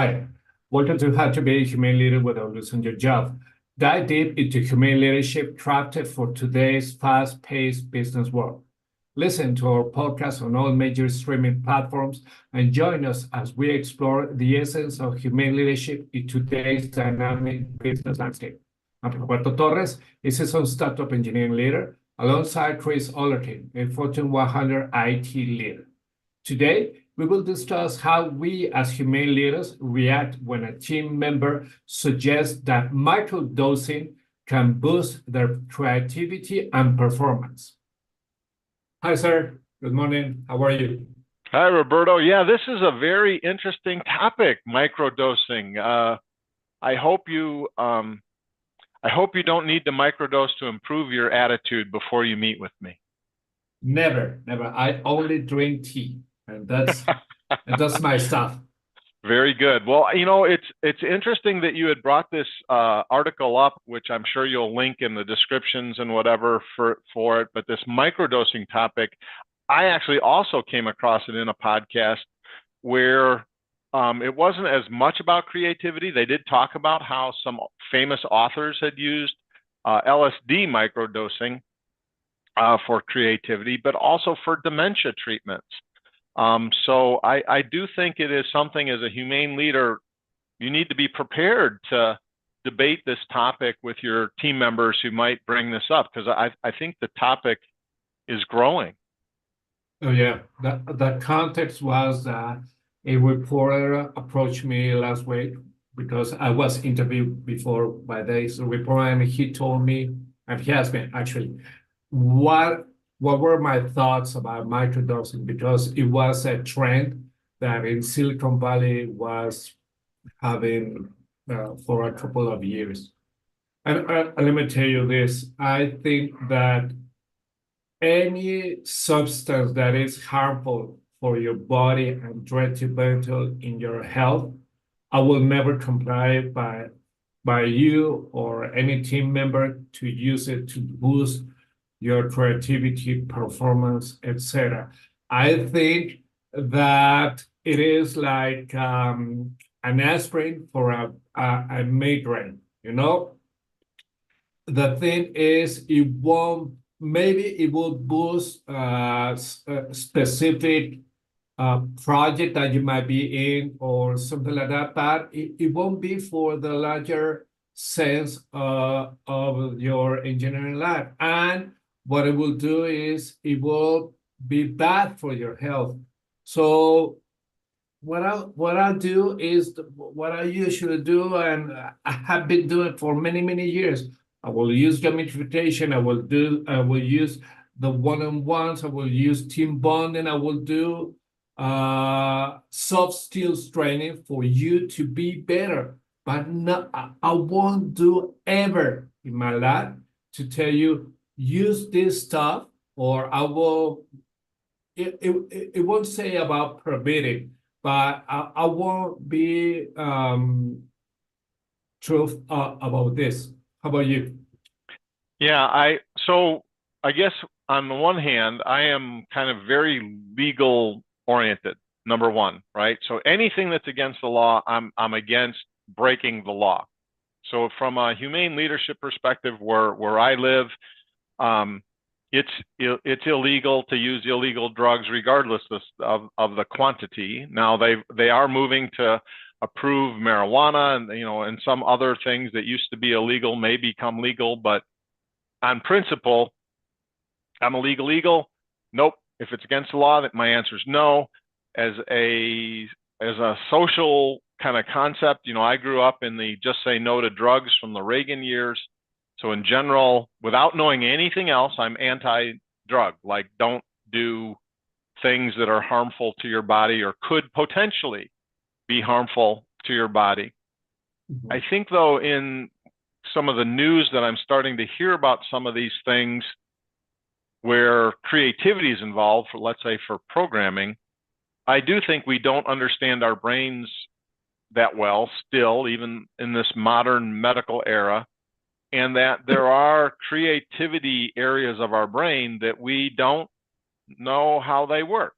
Hi, welcome to How to Be a Humane Leader Without Losing Your Job. Dive deep into humane leadership crafted for today's fast-paced business world. Listen to our podcast on all major streaming platforms and join us as we explore the essence of humane leadership in today's dynamic business landscape. I'm Roberto Torres, a seasoned startup engineering leader, alongside Chris Ollerton, a Fortune 100 IT leader. Today, we will discuss how we as humane leaders react when a team member suggests that microdosing can boost their creativity and performance. Hi, sir. Good morning. How are you? Hi, Roberto. Yeah, this is a very interesting topic, microdosing. I hope you don't need to microdose to improve your attitude before you meet with me. Never, never. I only drink tea, and that's my stuff. Very good. Well, it's interesting that you had brought this article up, which I'm sure you'll link in the descriptions and whatever for it. But this microdosing topic, I actually also came across it in a podcast where it wasn't as much about creativity. They did talk about how some famous authors had used LSD microdosing for creativity, but also for dementia treatments. So I do think it is something as a humane leader, you need to be prepared to debate this topic with your team members who might bring this up, because I think the topic is growing. Oh, yeah. The context was that a reporter approached me last week because I was interviewed before by this reporter, and he told me, and he asked me actually, what were my thoughts about microdosing, because it was a trend that in Silicon Valley was having for a couple of years. And let me tell you this, I think that any substance that is harmful for your body and detrimental in your health, I will never comply by you or any team member to use it to boost your creativity, performance, etc. I think that it is like an aspirin for a migraine, The thing is, maybe it will boost a specific project that you might be in or something like that, but it won't be for the larger sense of your engineering life. And what it will do is it will be bad for your health. So what I do is what I usually do, and I have been doing for many years. I will use gamification. I will use the one-on-ones. I will use team bonding. I will do soft skills training for you to be better. But no, I won't do ever in my life to tell you use this stuff, or I will. It won't say about prohibiting, but I won't be truth about this. How about you? Yeah, so I guess on the one hand, I am kind of very legal oriented, number one, right? So anything that's against the law, I'm against breaking the law. So from a humane leadership perspective, where I live, it's illegal to use illegal drugs regardless of the quantity. Now they are moving to approve marijuana, and some other things that used to be illegal may become legal, but on principle, I'm illegal. Nope. If it's against the law, that my answer is no. As a social kind of concept, I grew up in the just say no to drugs from the Reagan years. So in general, without knowing anything else, I'm anti-drug. Like, don't do things that are harmful to your body or could potentially be harmful to your body. Mm-hmm. I think, though, in some of the news that I'm starting to hear about some of these things where creativity is involved, let's say for programming, I do think we don't understand our brains that well still, even in this modern medical era, and that there are creativity areas of our brain that we don't know how they work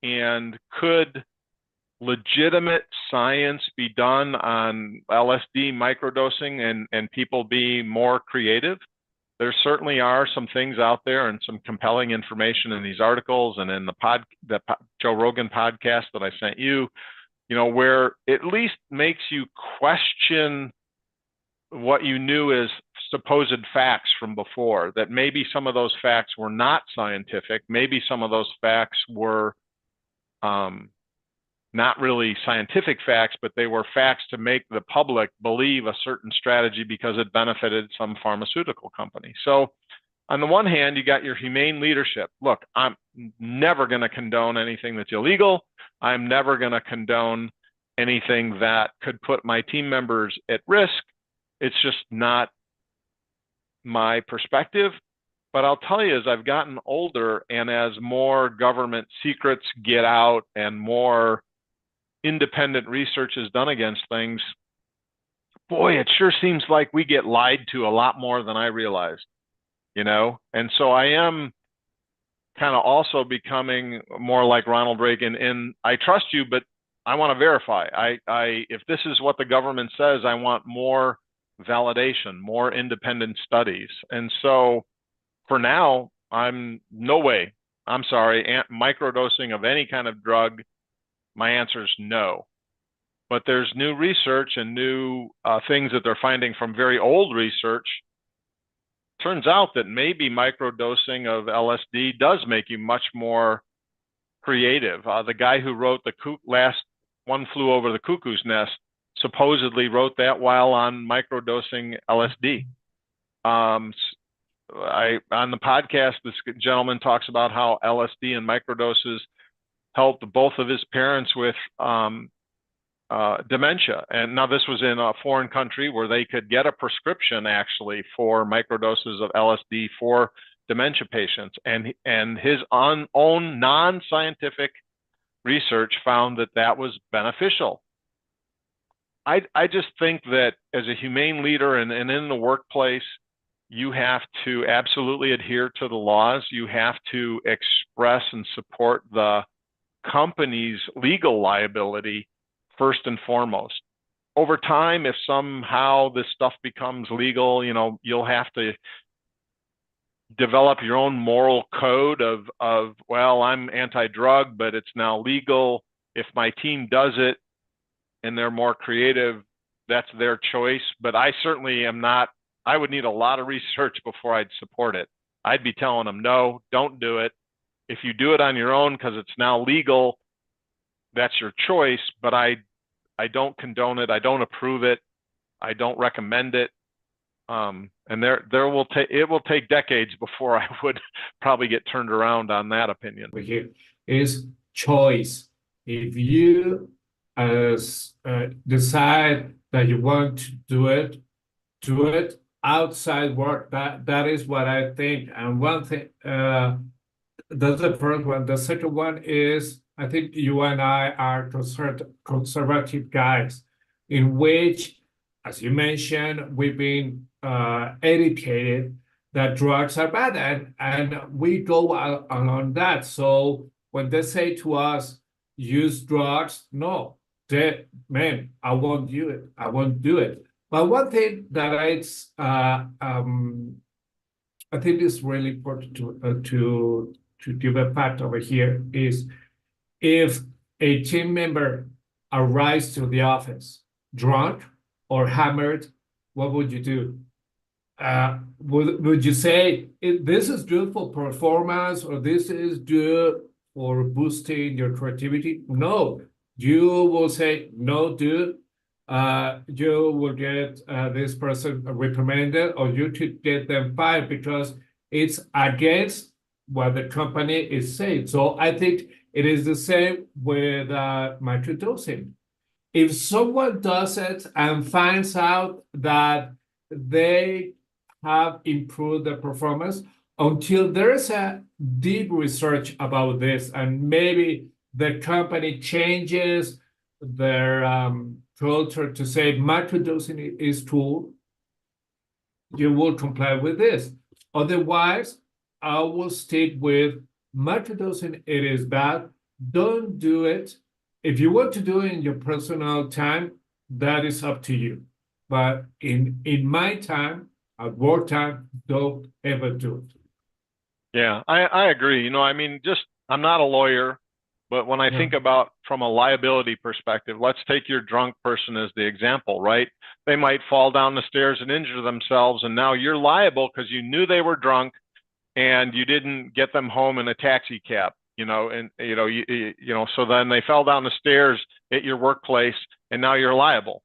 and could legitimate science be done on LSD microdosing and people be more creative? There certainly are some things out there and some compelling information in these articles and in the Joe Rogan podcast that I sent you, where it at least makes you question what you knew as supposed facts from before, that maybe some of those facts were not scientific, maybe some of those facts were not really scientific facts, but they were facts to make the public believe a certain strategy because it benefited some pharmaceutical company. So on the one hand, you got your humane leadership. Look, I'm never going to condone anything that's illegal. I'm never going to condone anything that could put my team members at risk. It's just not my perspective. But I'll tell you, as I've gotten older and as more government secrets get out and more independent research is done against things, boy, it sure seems like we get lied to a lot more than I realized, And so I am kind of also becoming more like Ronald Reagan, and I trust you, but I want to verify. If this is what the government says, I want more validation, more independent studies. And so for now, I'm no way. I'm sorry, microdosing of any kind of drug, my answer is no. But there's new research and new things that they're finding from very old research. Turns out that maybe microdosing of LSD does make you much more creative. The guy who wrote the last One Flew Over the Cuckoo's Nest supposedly wrote that while on microdosing LSD. On the podcast, this gentleman talks about how LSD and microdoses helped both of his parents with dementia. And now this was in a foreign country where they could get a prescription actually for microdoses of LSD for dementia patients. And his own non-scientific research found that was beneficial. I just think that as a humane leader and in the workplace, you have to absolutely adhere to the laws. You have to express and support the company's legal liability first and foremost. Over time, if somehow this stuff becomes legal, you'll have to develop your own moral code of well, I'm anti-drug, but it's now legal. If my team does it and they're more creative, that's their choice. But I certainly am not. I would need a lot of research before I'd support it. I'd be telling them, no, don't do it. If you do it on your own because it's now legal, that's your choice. But I don't condone it. I don't approve it. I don't recommend it. And it will take decades before I would probably get turned around on that opinion. Here is choice. If you decide that you want to do it outside work. That is what I think. And one thing, that's the first one. The second one is, I think you and I are conservative guys, in which, as you mentioned, we've been educated that drugs are bad, and we go along that. So when they say to us, use drugs, no, I won't do it. I won't do it. But one thing that I think is really important to give a fact over here is, if a team member arrives to the office drunk or hammered, what would you do? Would you say this is good for performance, or this is good for boosting your creativity? No, you will say, no, dude. You will get this person reprimanded, or you could get them fired because it's against what the company is saying. So I think it is the same with microdosing. If someone does it and finds out that they have improved their performance, until there is a deep research about this, and maybe the company changes their culture to say microdosing is cool, you will comply with this. Otherwise, I will stick with microdosing. It is bad. Don't do it. if you want to do it in your personal time, that is up to you. But in my time, at work time, don't ever do it. Yeah, I agree. I mean, I'm not a lawyer, but when I Yeah. think about from a liability perspective, let's take your drunk person as the example, right? They might fall down the stairs and injure themselves, and now you're liable because you knew they were drunk and you didn't get them home in a taxi cab, and so then they fell down the stairs at your workplace, and now you're liable.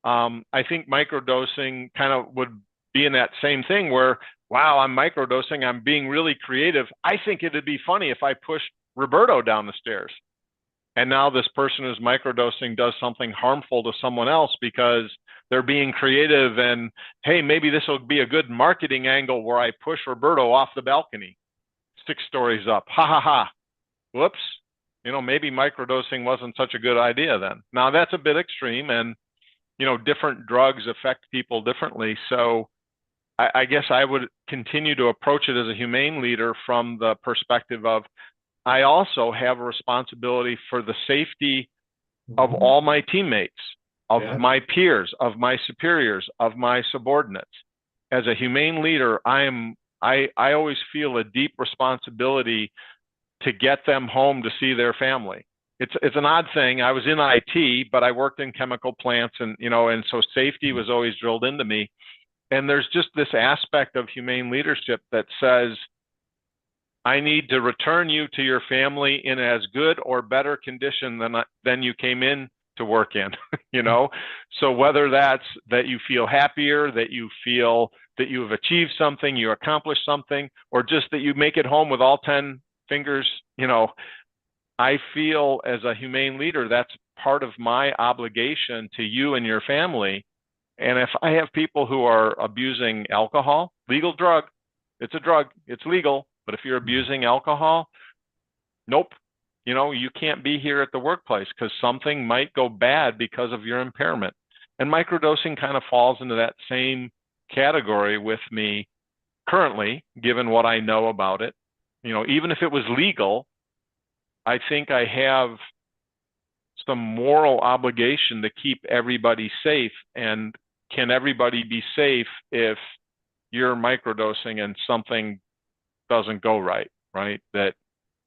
I think microdosing kind of would be in that same thing where, wow, I'm microdosing, I'm being really creative. I think it'd be funny if I pushed Roberto down the stairs. And now this person who's microdosing does something harmful to someone else because they're being creative and, hey, maybe this will be a good marketing angle where I push Roberto off the balcony, 6 stories up. Ha ha ha. Whoops. Maybe microdosing wasn't such a good idea then. Now that's a bit extreme, and different drugs affect people differently. So I guess I would continue to approach it as a humane leader from the perspective of I also have a responsibility for the safety of Mhm. all my teammates, of Yeah. my peers, of my superiors, of my subordinates. As a humane leader, I always feel a deep responsibility to get them home to see their family. It's an odd thing. I was in IT, but I worked in chemical plants, and so safety was always drilled into me. And there's just this aspect of humane leadership that says, I need to return you to your family in as good or better condition than you came in to work in, So whether that's that you feel happier, that you feel that you have achieved something, you accomplished something, or just that you make it home with all 10 fingers, I feel as a humane leader, that's part of my obligation to you and your family. And if I have people who are abusing alcohol, legal drug, it's a drug, it's legal. But if you're abusing alcohol, nope, you can't be here at the workplace because something might go bad because of your impairment. And microdosing kind of falls into that same category with me currently, given what I know about it. Even if it was legal, I think I have some moral obligation to keep everybody safe. And can everybody be safe if you're microdosing and something doesn't go right, right? That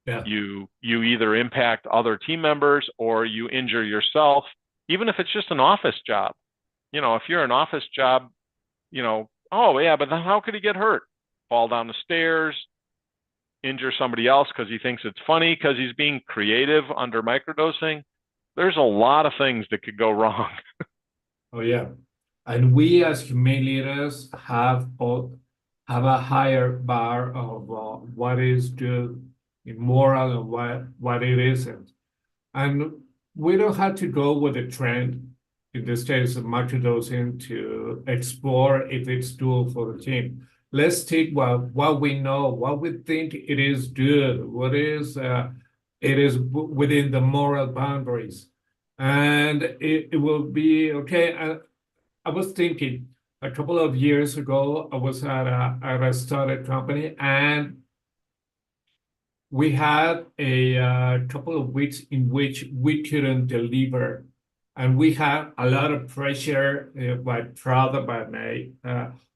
Yeah. you either impact other team members or you injure yourself, even if it's just an office job. If you're an office job, oh yeah, but then how could he get hurt? Fall down the stairs, injure somebody else because he thinks it's funny because he's being creative under microdosing. There's a lot of things that could go wrong. Oh yeah. And we as humane leaders have a higher bar of what is good, immoral, and what it isn't. And we don't have to go with the trend in this case of microdosing to explore if it's doable for the team. Let's take what we know, what we think it is good, what is it is within the moral boundaries, and it will be okay. I was thinking a couple of years ago, I was at a startup company, and we had a couple of weeks in which we couldn't deliver, and we had a lot of pressure by Prada, by my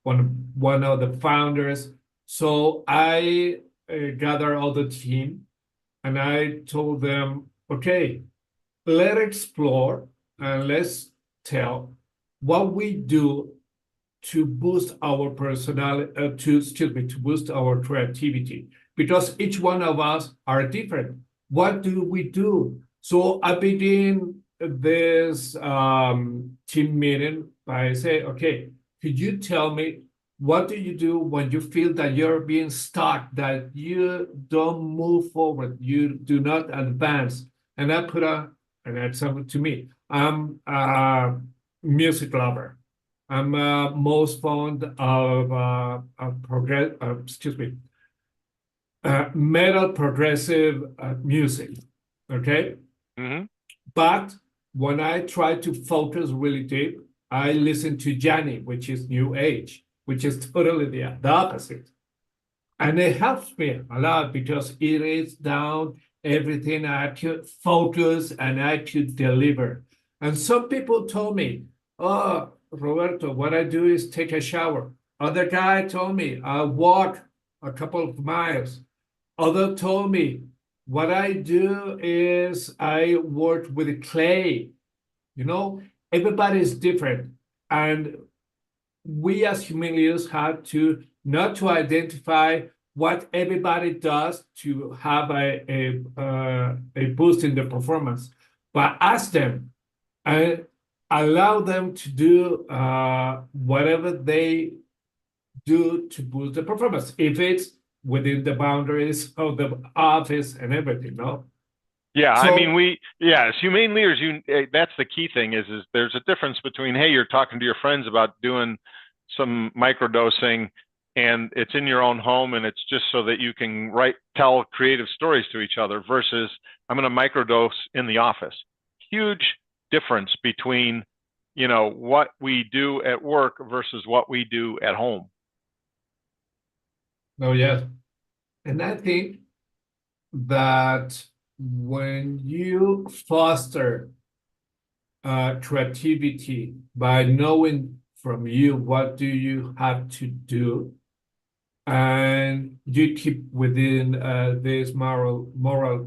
one of the founders. So I gathered all the team, and I told them, okay, let's explore and let's tell what we do to boost our personality, to boost our creativity, because each one of us are different. What do we do? So I begin this team meeting by saying, okay, could you tell me what do you do when you feel that you're being stuck, that you don't move forward, you do not advance? And I put an example to me. I'm a music lover. I'm most fond of metal progressive music. Okay, Mm-hmm. but when I try to focus really deep, I listen to Johnny, which is new age, which is totally the opposite. And it helps me a lot because it is down everything. I had to focus and I had to deliver. And some people told me, "Oh, Roberto, what I do is take a shower." Other guy told me I walk a couple of miles. Other told me what I do is I work with clay. You know, everybody's different. And we as human leaders have to not to identify what everybody does to have a boost in the performance, but ask them and allow them to do whatever they do to boost the performance, if it's within the boundaries of the office and everything, no? Yeah, I mean, So, as humane leaders, that's the key thing is there's a difference between, hey, you're talking to your friends about doing some microdosing and it's in your own home and it's just so that you can tell creative stories to each other versus I'm going to microdose in the office. Huge difference between, what we do at work versus what we do at home. oh, yes. And I think that when you foster creativity by knowing from you what do you have to do, and you keep within these moral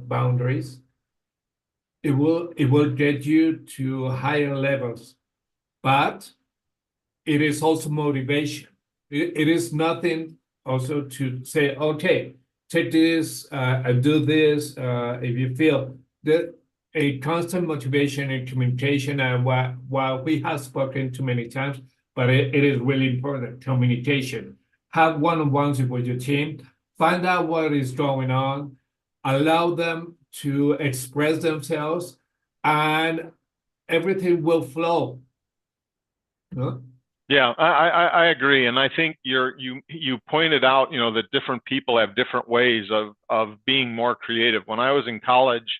boundaries, it will get you to higher levels. But it is also motivation. It is nothing also to say, okay, take this and do this if you feel that a constant motivation and communication. And while we have spoken too many times, but it is really important, communication. Have one-on-ones with your team, find out what is going on, allow them to express themselves, and everything will flow. No? Yeah, I agree, and I think you pointed out, that different people have different ways of being more creative. When I was in college,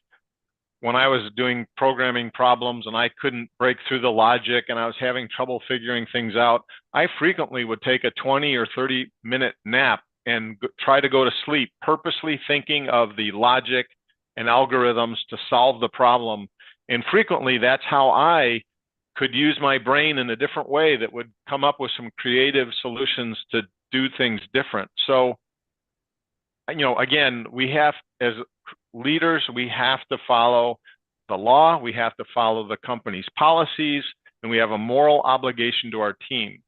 when I was doing programming problems and I couldn't break through the logic and I was having trouble figuring things out, I frequently would take a 20 or 30-minute nap and try to go to sleep, purposely thinking of the logic and algorithms to solve the problem. And frequently, that's how I could use my brain in a different way that would come up with some creative solutions to do things different. So, again, we have, as leaders, we have to follow the law, we have to follow the company's policies, and we have a moral obligation to our team.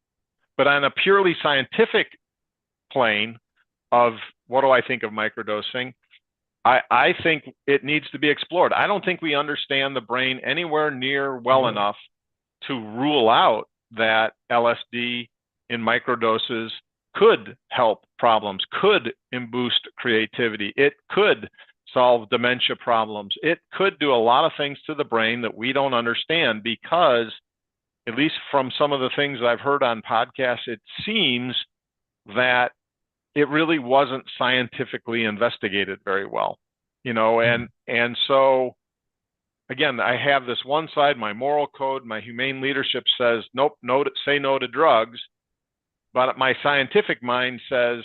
But on a purely scientific plane of what do I think of microdosing, I think it needs to be explored. I don't think we understand the brain anywhere near well enough to rule out that LSD in microdoses could help problems, could boost creativity. It could solve dementia problems. It could do a lot of things to the brain that we don't understand because, at least from some of the things I've heard on podcasts, it seems that it really wasn't scientifically investigated very well, and so again, I have this one side, my moral code, my humane leadership says, nope, say no to drugs. But my scientific mind says,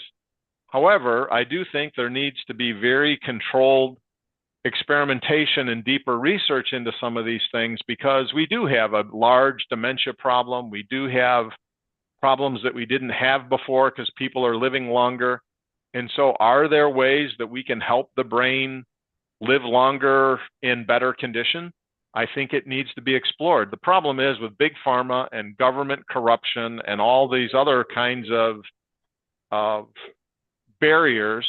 however, I do think there needs to be very controlled experimentation and deeper research into some of these things because we do have a large dementia problem. We do have problems that we didn't have before because people are living longer. And so are there ways that we can help the brain live longer in better condition? I think it needs to be explored. The problem is with big pharma and government corruption and all these other kinds of barriers,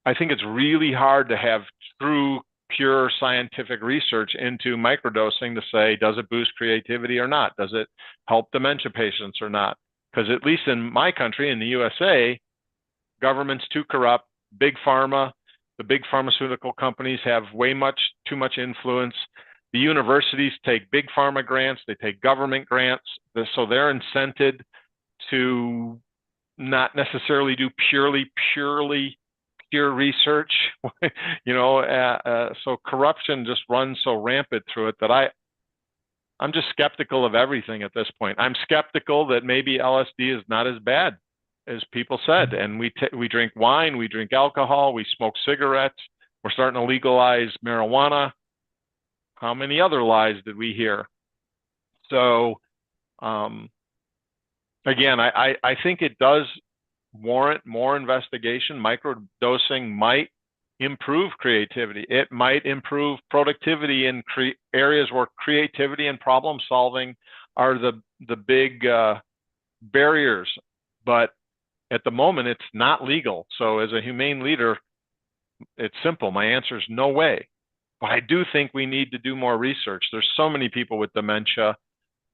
I think it's really hard to have true, pure scientific research into microdosing to say, does it boost creativity or not? Does it help dementia patients or not? Because at least in my country, in the USA, government's too corrupt, big pharma, the big pharmaceutical companies have too much influence. The universities take big pharma grants, they take government grants, so they're incented to not necessarily do pure research. So corruption just runs so rampant through it that I'm just skeptical of everything at this point. I'm skeptical that maybe LSD is not as bad as people said. And we drink wine, we drink alcohol, we smoke cigarettes, We're starting to legalize marijuana. How many other lies did we hear? So, again, I think it does warrant more investigation. Microdosing might improve creativity. It might improve productivity in areas where creativity and problem solving are the big barriers. But at the moment, it's not legal. So as a humane leader, it's simple. My answer is no way. But I do think we need to do more research. There's so many people with dementia.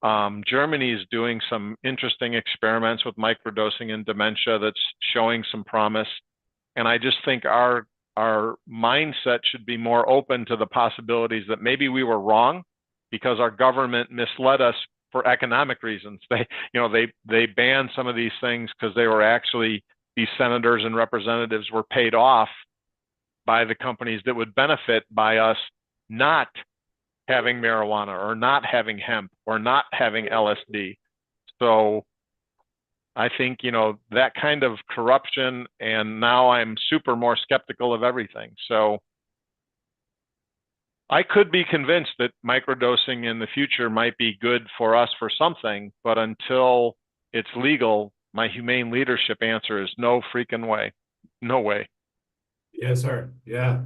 Germany is doing some interesting experiments with microdosing and dementia that's showing some promise. And I just think our mindset should be more open to the possibilities that maybe we were wrong because our government misled us for economic reasons. They banned some of these things because they were actually, these senators and representatives were paid off by the companies that would benefit by us not having marijuana or not having hemp or not having LSD. So I think, that kind of corruption, and now I'm super more skeptical of everything. So I could be convinced that microdosing in the future might be good for us for something, but until it's legal, my humane leadership answer is no freaking way. No way. Yes, sir. Yeah.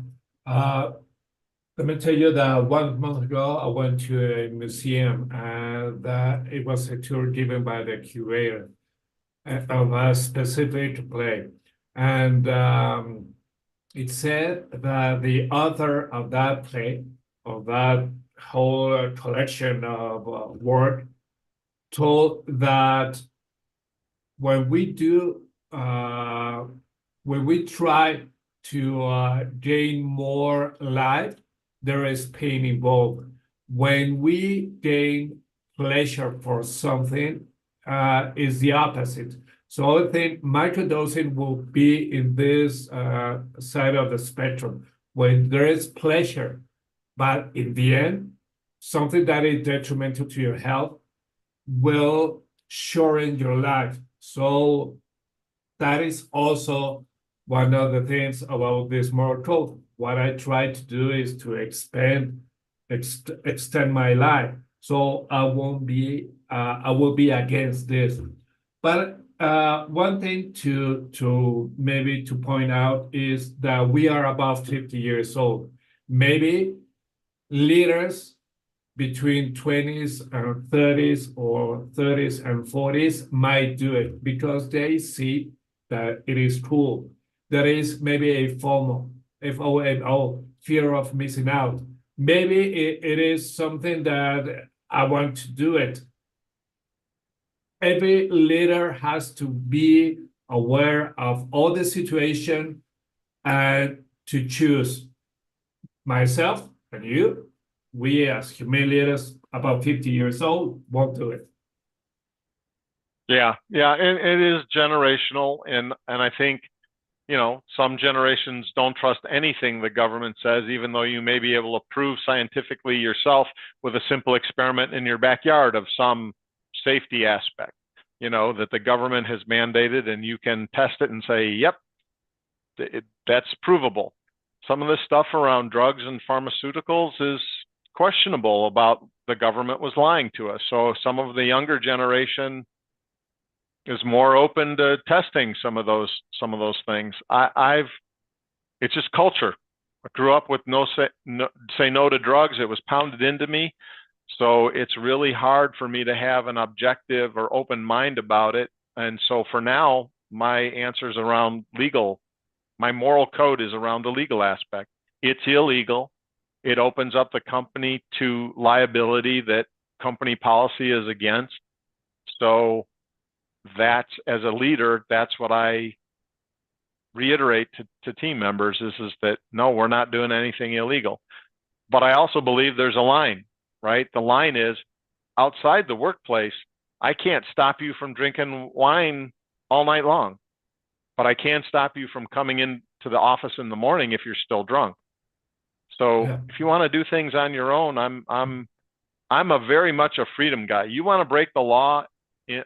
Let me tell you that 1 month ago, I went to a museum and that it was a tour given by the curator of a specific play. And it said that the author of that play, of that whole collection of work, told that when we do, when we try to gain more life, there is pain involved. When we gain pleasure for something, is the opposite. So I think microdosing will be in this side of the spectrum when there is pleasure, but in the end, something that is detrimental to your health will shorten your life. So that is also one of the things about this moral code. What I try to do is to extend my life. So I won't be, I will be against this. But one thing to maybe to point out is that we are about 50 years old. Maybe leaders between 20s and 30s or 30s and 40s might do it because they see that it is cool. There is maybe a FOMO, FOMO, fear of missing out. Maybe it is something that I want to do it. Every leader has to be aware of all the situation and to choose. Myself and you, we as humane leaders about 50 years old won't do it. Yeah, and it is generational, and I think, some generations don't trust anything the government says, even though you may be able to prove scientifically yourself with a simple experiment in your backyard of some safety aspect, that the government has mandated, and you can test it and say, yep, that's provable. Some of this stuff around drugs and pharmaceuticals is questionable about the government was lying to us. So some of the younger generation is more open to testing some of those things. It's just culture. I grew up with say no to drugs. It was pounded into me. So it's really hard for me to have an objective or open mind about it. And so for now, my answer is around legal. My moral code is around the legal aspect. It's illegal. It opens up the company to liability that company policy is against. So that's, as a leader, that's what I reiterate to team members is that no, we're not doing anything illegal. But I also believe there's a line, right? The line is outside the workplace. I can't stop you from drinking wine all night long, but I can stop you from coming into the office in the morning if you're still drunk. So Yeah. if you want to do things on your own, I'm a very much a freedom guy. You want to break the law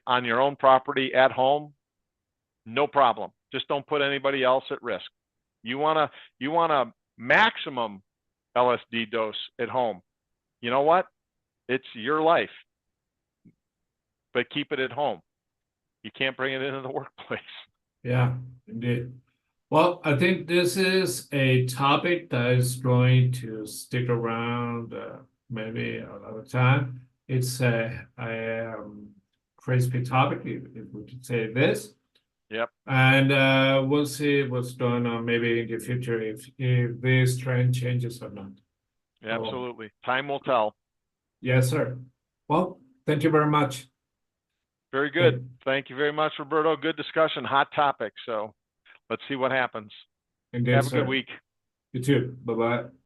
on your own property at home, no problem. Just don't put anybody else at risk. You want to maximum LSD dose at home. You know what? It's your life, but keep it at home. You can't bring it into the workplace. Yeah, indeed. Well, I think this is a topic that is going to stick around maybe another time. It's a crispy topic, if we could say this. Yep, And we'll see what's going on maybe in the future if this trend changes or not. So, absolutely. Time will tell. yes, sir. Well, thank you very much. Very good. Thank you very much, Roberto. Good discussion, hot topic. So let's see what happens. Indeed, Have a good sir. week. You too. Bye-bye.